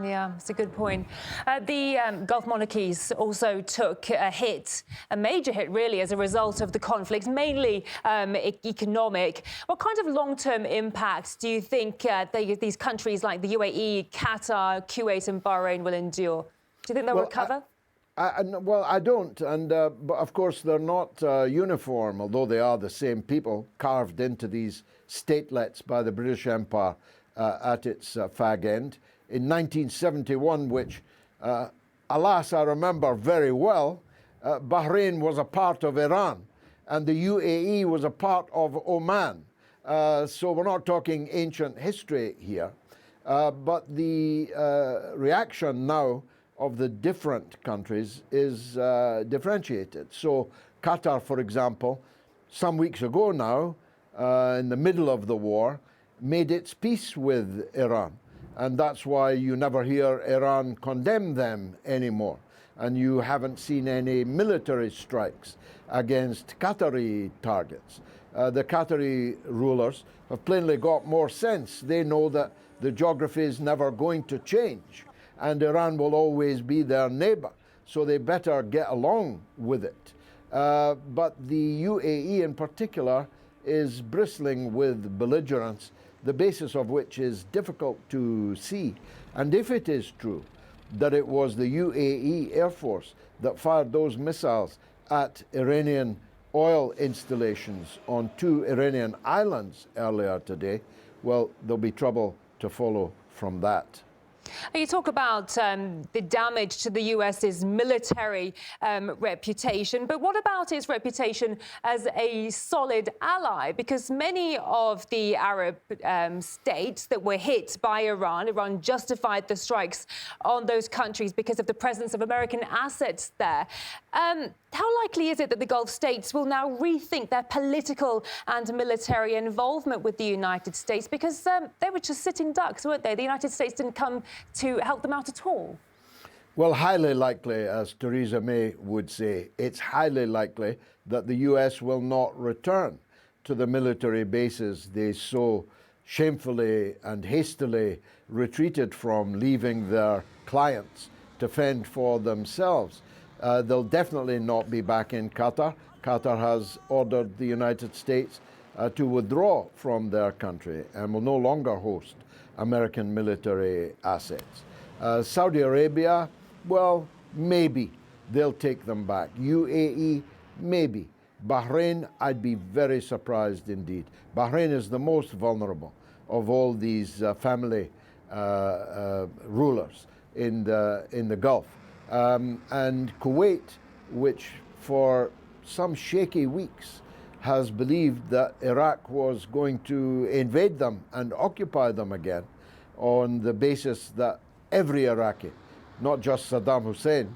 Yeah, it's a good point. The Gulf monarchies also took a hit, a major hit really, as a result of the conflict, mainly economic. What kind of long-term impacts do you think these countries like the UAE, Qatar, Kuwait and Bahrain will endure? Do you think they'll recover? Well, I don't. And but of course, they're not uniform, although they are the same people carved into these statelets by the British Empire at its fag end. In 1971, which, alas, I remember very well, Bahrain was a part of Iran and the UAE was a part of Oman. So we're not talking ancient history here. But the reaction now of the different countries is differentiated. So Qatar, for example, some weeks ago now, in the middle of the war, made its peace with Iran. And that's why you never hear Iran condemn them anymore. And you haven't seen any military strikes against Qatari targets. The Qatari rulers have plainly got more sense. They know that the geography is never going to change and Iran will always be their neighbor. So they better get along with it. But the UAE in particular is bristling with belligerence, the basis of which is difficult to see. And if it is true that it was the UAE Air Force that fired those missiles at Iranian oil installations on 2 Iranian islands earlier today, well, there'll be trouble to follow from that. You talk about the damage to the US's military reputation, but what about its reputation as a solid ally? Because many of the Arab states that were hit by Iran justified the strikes on those countries because of the presence of American assets there. How likely is it that the Gulf states will now rethink their political and military involvement with the United States? Because they were just sitting ducks, weren't they? The United States didn't come to help them out at all. Well, highly likely, as Theresa May would say, it's highly likely that the US will not return to the military bases they so shamefully and hastily retreated from, leaving their clients to fend for themselves. They'll definitely not be back in Qatar. Qatar has ordered the United States to withdraw from their country and will no longer host American military assets. Saudi Arabia, well, maybe they'll take them back. UAE, maybe. Bahrain, I'd be very surprised indeed. Bahrain is the most vulnerable of all these family rulers in the Gulf. And Kuwait, which for some shaky weeks has believed that Iraq was going to invade them and occupy them again on the basis that every Iraqi, not just Saddam Hussein,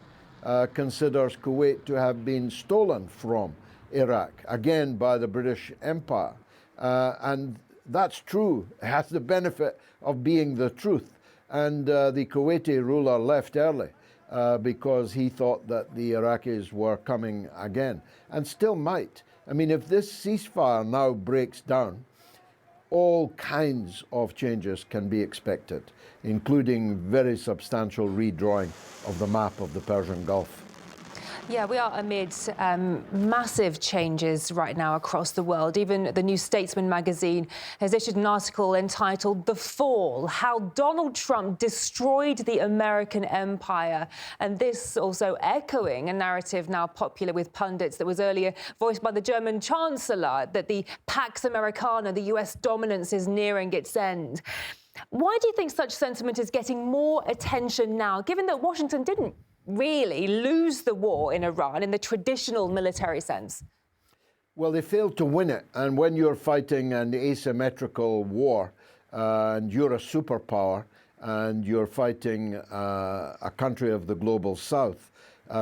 considers Kuwait to have been stolen from Iraq, again by the British Empire. And that's true. It has the benefit of being the truth. And the Kuwaiti ruler left early because he thought that the Iraqis were coming again, and still might. I mean, if this ceasefire now breaks down, all kinds of changes can be expected, including very substantial redrawing of the map of the Persian Gulf. Yeah, we are amid massive changes right now across the world. Even the New Statesman magazine has issued an article entitled "The Fall: How Donald Trump Destroyed the American Empire." And this also echoing a narrative now popular with pundits that was earlier voiced by the German Chancellor, that the Pax Americana, the US dominance, is nearing its end. Why do you think such sentiment is getting more attention now, given that Washington didn't really lose the war in Iran in the traditional military sense? Well, they failed to win it. And when you're fighting an asymmetrical war and you're a superpower and you're fighting a country of the global south,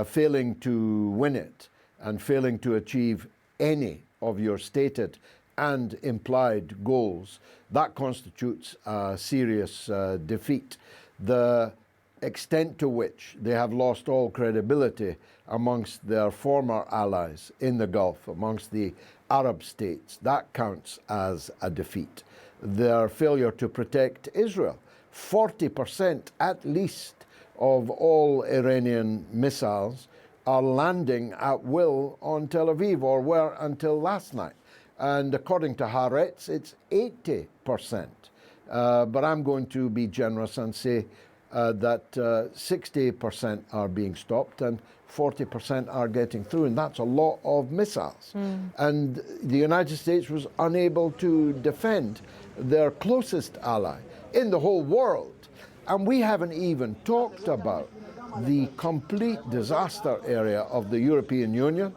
failing to win it and failing to achieve any of your stated and implied goals, that constitutes a serious defeat. The extent to which they have lost all credibility amongst their former allies in the Gulf, amongst the Arab states, that counts as a defeat. Their failure to protect Israel 40% at least of all Iranian missiles are landing at will on Tel Aviv, or were until last night. And according to Haaretz, it's 80%. But I'm going to be generous and say that 60% are being stopped and 40% are getting through, and that's a lot of missiles. And the United States was unable to defend their closest ally in the whole world. And we haven't even talked about the complete disaster area of the European Union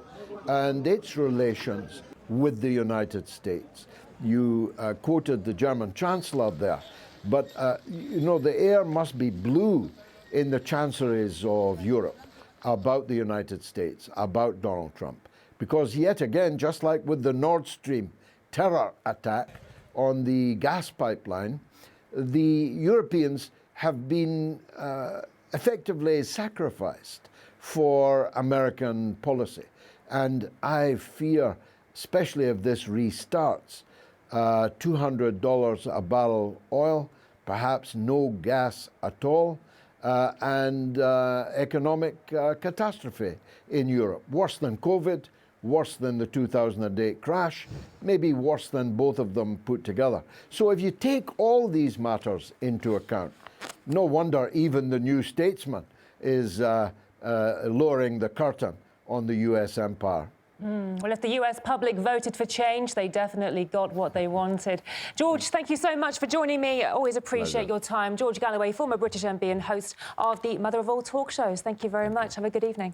and its relations with the United States. You quoted the German Chancellor there, but you know, the air must be blue in the chancelleries of Europe about the United States, about Donald Trump. Because yet again, just like with the Nord Stream terror attack on the gas pipeline, the Europeans have been effectively sacrificed for American policy. And I fear, especially if this restarts, $200 a barrel oil, perhaps no gas at all, and economic catastrophe in Europe. Worse than COVID, worse than the 2008 crash, maybe worse than both of them put together. So if you take all these matters into account, no wonder even the New Statesman is lowering the curtain on the US empire. Well, if the US public voted for change, they definitely got what they wanted. George, thank you so much for joining me. I always appreciate your time. George Galloway, former British MP and host of the Mother of All talk shows. Thank you very much. Have a good evening.